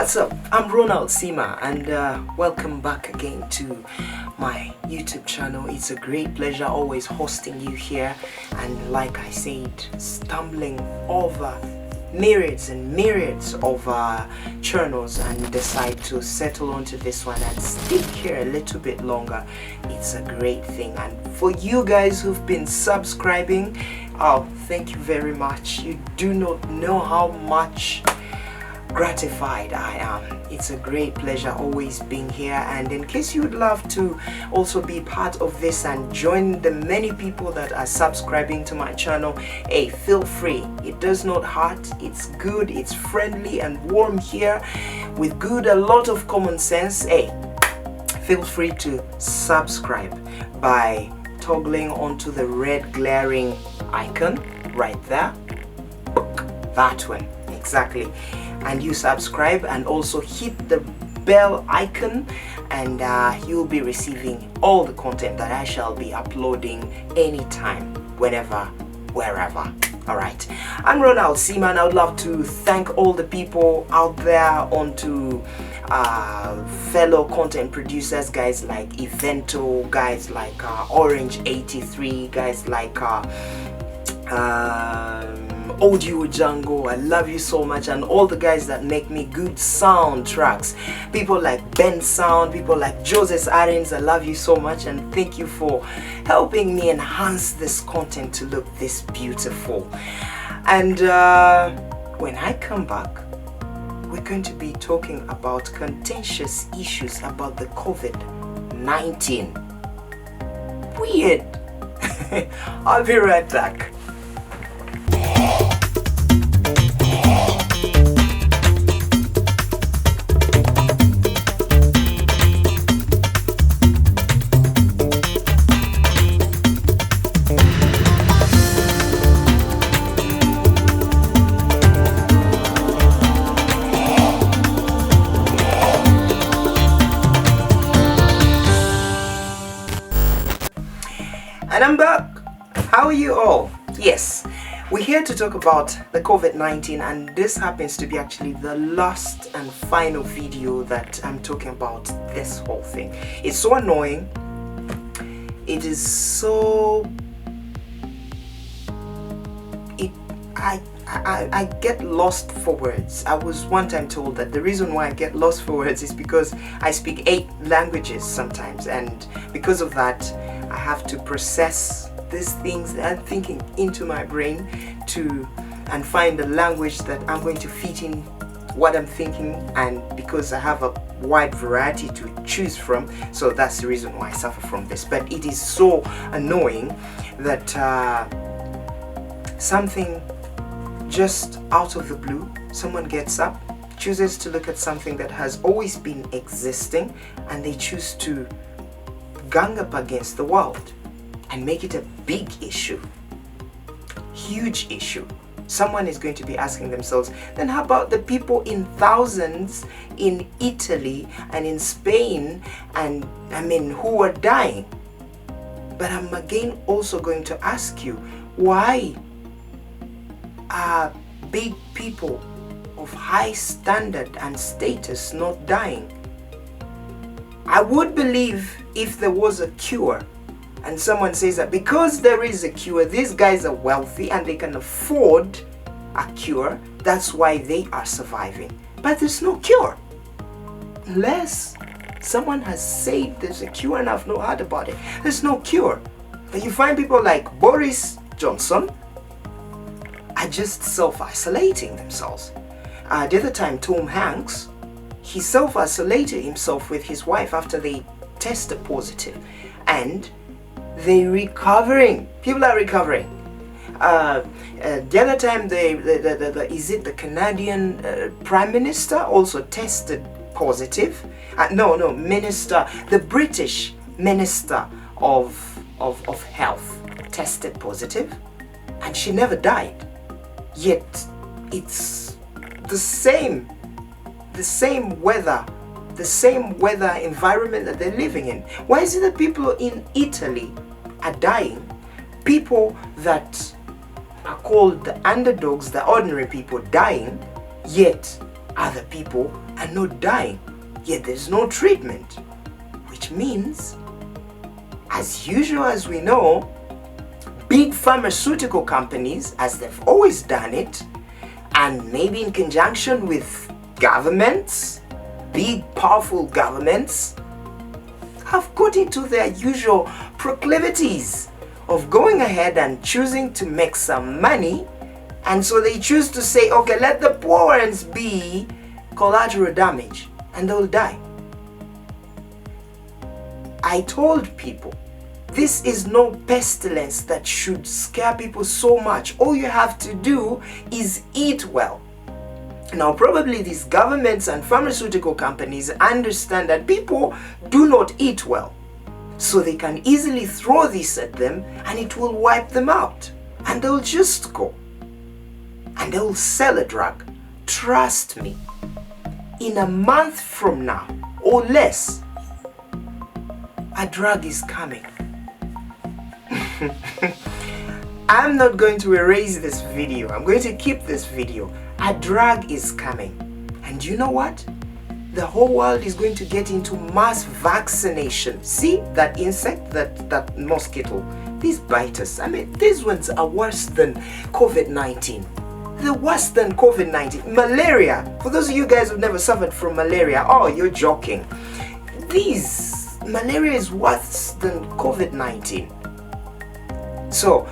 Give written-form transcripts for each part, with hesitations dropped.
What's up? I'm Ronald Sima and welcome back again to my YouTube channel. It's a great pleasure always hosting you here, and like I said, stumbling over myriads and myriads of channels and decide to settle onto this one and stick here a little bit longer. It's a great thing, and for you guys who've been subscribing, oh, thank you very much. You do not know how much gratified I am. It's a great pleasure always being here, and in case you would love to also be part of this and join the many people that are subscribing to my channel, hey, feel free. It does not hurt. It's good, it's friendly and warm here with a lot of common sense. Hey, feel free to subscribe by toggling onto the red glaring icon right there. That one, exactly. And you subscribe and also hit the bell icon, and you'll be receiving all the content that I shall be uploading anytime, whenever, wherever. Alright, I'm Ronald Sima, and I would love to thank all the people out there onto fellow content producers, guys like Evento, guys like Orange 83, guys like Audio Django. I love you so much, and all the guys that make me good soundtracks, people like BenSound, people like Joseph Arins. I love you so much, and thank you for helping me enhance this content to look this beautiful. And when I come back, we're going to be talking about contentious issues about the COVID-19. Weird. I'll be right back. And I'm back. How are you all? Yes, we're here to talk about the COVID-19, and this happens to be actually the last and final video that I'm talking about this whole thing. It's so annoying. It is so... I get lost for words. I was one time told that the reason why I get lost for words is because I speak 8 languages sometimes, and because of that I have to process these things that I'm thinking into my brain and find the language that I'm going to fit in what I'm thinking, and because I have a wide variety to choose from, so that's the reason why I suffer from this. But it is so annoying that something just out of the blue, someone gets up, chooses to look at something that has always been existing, and they choose to gang up against the world and make it a big issue, huge issue. Someone is going to be asking themselves, then how about the people in thousands in Italy and in Spain, and who are dying? But I'm again also going to ask you, why are big people of high standard and status not dying? I would believe if there was a cure, and someone says that because there is a cure, these guys are wealthy and they can afford a cure, that's why they are surviving. But there's no cure unless someone has said there's a cure, and I've not heard about it. There's no cure. But you find people like Boris Johnson are just self-isolating themselves. The other time, Tom Hanks, he self-isolated himself with his wife after they tested positive, and they're recovering. People are recovering. The other time, the Canadian Prime Minister also tested positive. The British Minister of Health tested positive, and she never died. Yet it's the same weather, the same weather environment that they're living in. Why is it that people in Italy are dying? People that are called the underdogs, the ordinary people, dying, yet other people and not dying, yet there's no treatment. Which means, as usual as we know, big pharmaceutical companies, as they've always done it, and maybe in conjunction with governments, big powerful governments, have got into their usual proclivities of going ahead and choosing to make some money. And so they choose to say, okay, let the poor ones be collateral damage, and they'll die. I told people, this is no pestilence that should scare people so much. All you have to do is eat well. Now, probably these governments and pharmaceutical companies understand that people do not eat well. So they can easily throw this at them and it will wipe them out. And they'll just go. And they'll sell a drug. Trust me. In a month from now, or less, a drug is coming. I'm not going to erase this video. I'm going to keep this video. A drug is coming. And you know what? The whole world is going to get into mass vaccination. See that insect, that mosquito? These bite us. I mean, these ones are worse than COVID-19. They're worse than COVID-19. Malaria. For those of you guys who've never suffered from malaria, oh, you're joking. Malaria is worse than COVID-19. So,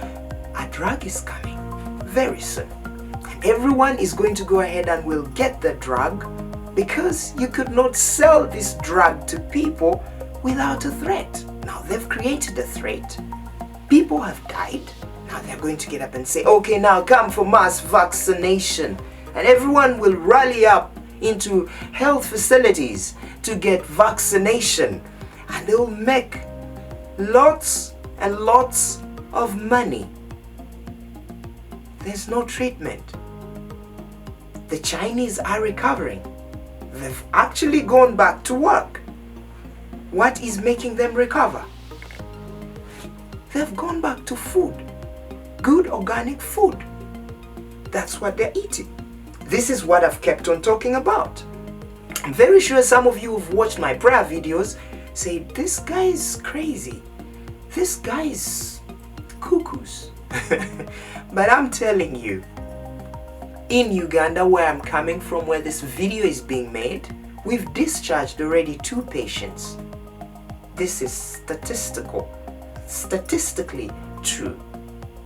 a drug is coming very soon. And everyone is going to go ahead and will get the drug, because you could not sell this drug to people without a threat. Now they've created a threat. People have died. Now they're going to get up and say, okay, now come for mass vaccination. And everyone will rally up into health facilities to get vaccination. And they'll make lots and lots of money. There's no treatment. The Chinese are recovering. They've actually gone back to work. What is making them recover? They've gone back to food. Good organic food. That's what they're eating. This is what I've kept on talking about. I'm very sure some of you who've watched my prayer videos say, this guy is crazy. This guy is cuckoos. But I'm telling you, in Uganda, where I'm coming from, where this video is being made, we've discharged already 2 patients. This is statistically true.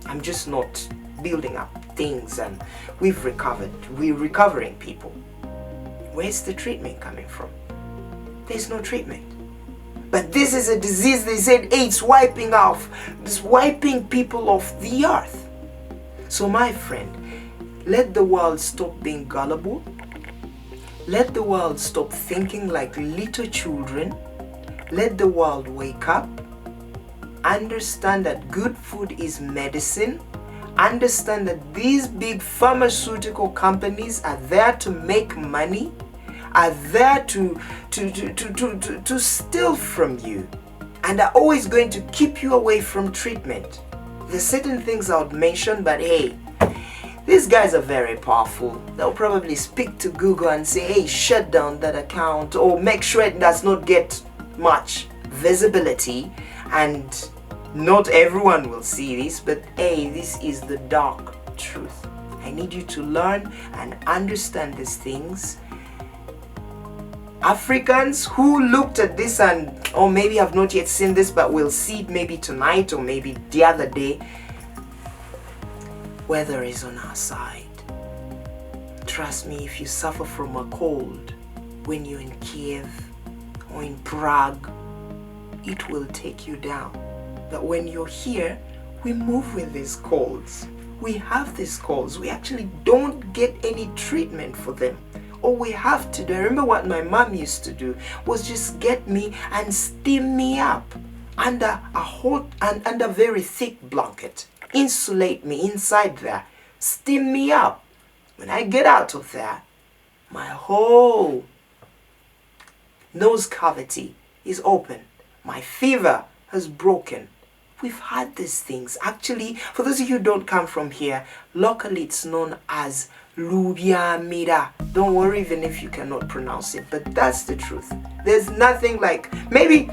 I'm just not building up things, and we're recovering people. Where's the treatment coming from? There's no treatment. But this is a disease they said, hey, it's wiping people off the earth. So my friend, let the world stop being gullible. Let the world stop thinking like little children. Let the world wake up. Understand that good food is medicine. Understand that these big pharmaceutical companies are there to make money, are there to steal from you, and are always going to keep you away from treatment. There's certain things I would mention, but hey, these guys are very powerful. They'll probably speak to Google and say, hey, shut down that account, or make sure it does not get much visibility, and not everyone will see this, but hey, this is the dark truth. I need you to learn and understand these things. Africans who looked at this and, or maybe have not yet seen this, but will see it maybe tonight or maybe the other day, weather is on our side. Trust me, if you suffer from a cold when you're in Kiev or in Prague, it will take you down. But when you're here, we move with these colds. We have these colds. We actually don't get any treatment for them. All we have to do, I remember what my mom used to do, was just get me and steam me up under a hot and under very thick blanket. Insulate me inside there. Steam me up. When I get out of there, my whole nose cavity is open. My fever has broken. we've had these things. Actually, for those of you who don't come from here, locally it's known as Lubia Mira. Don't worry even if you cannot pronounce it, but that's the truth. There's nothing like, maybe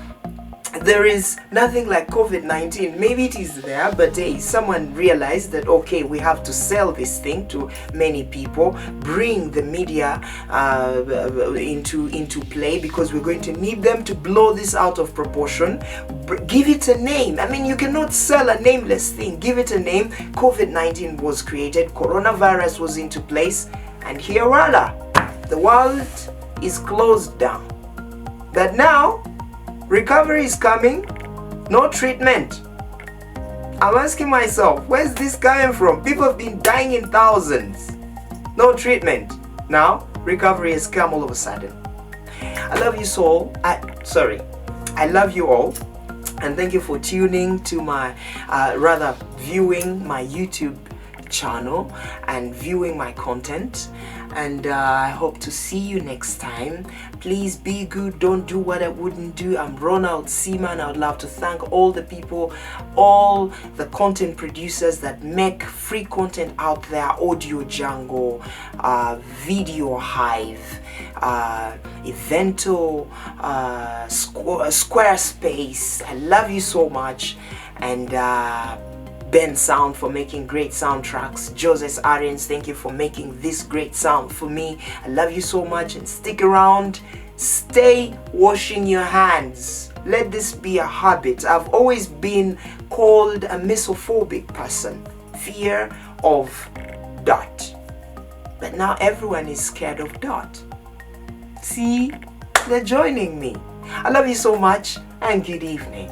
there is nothing like COVID-19. Maybe it is there, but hey, someone realized that, okay, we have to sell this thing to many people, bring the media into play, because we're going to need them to blow this out of proportion. Give it a name. I mean, you cannot sell a nameless thing. Give it a name. COVID-19 was created, coronavirus was into place, and here voila, the world is closed down. But now recovery is coming, no treatment. I'm asking myself, where's this coming from? People have been dying in thousands. No treatment. Now, recovery has come all of a sudden. I love you all. I love you all. And thank you for tuning to my, viewing my YouTube channel and viewing my content. And I hope to see you next time. Please be good. Don't do what I wouldn't do. I'm Ronald Seaman. I would love to thank all the people, all the content producers that make free content out there. Audio Jungle, Video Hive, Evento, Squarespace. I love you so much. And BenSound for making great soundtracks. Joseph Arins, thank you for making this great sound for me. I love you so much, and stick around. Stay washing your hands. Let this be a habit. I've always been called a misophobic person. Fear of dirt. But now everyone is scared of dirt. See? They're joining me. I love you so much, and good evening.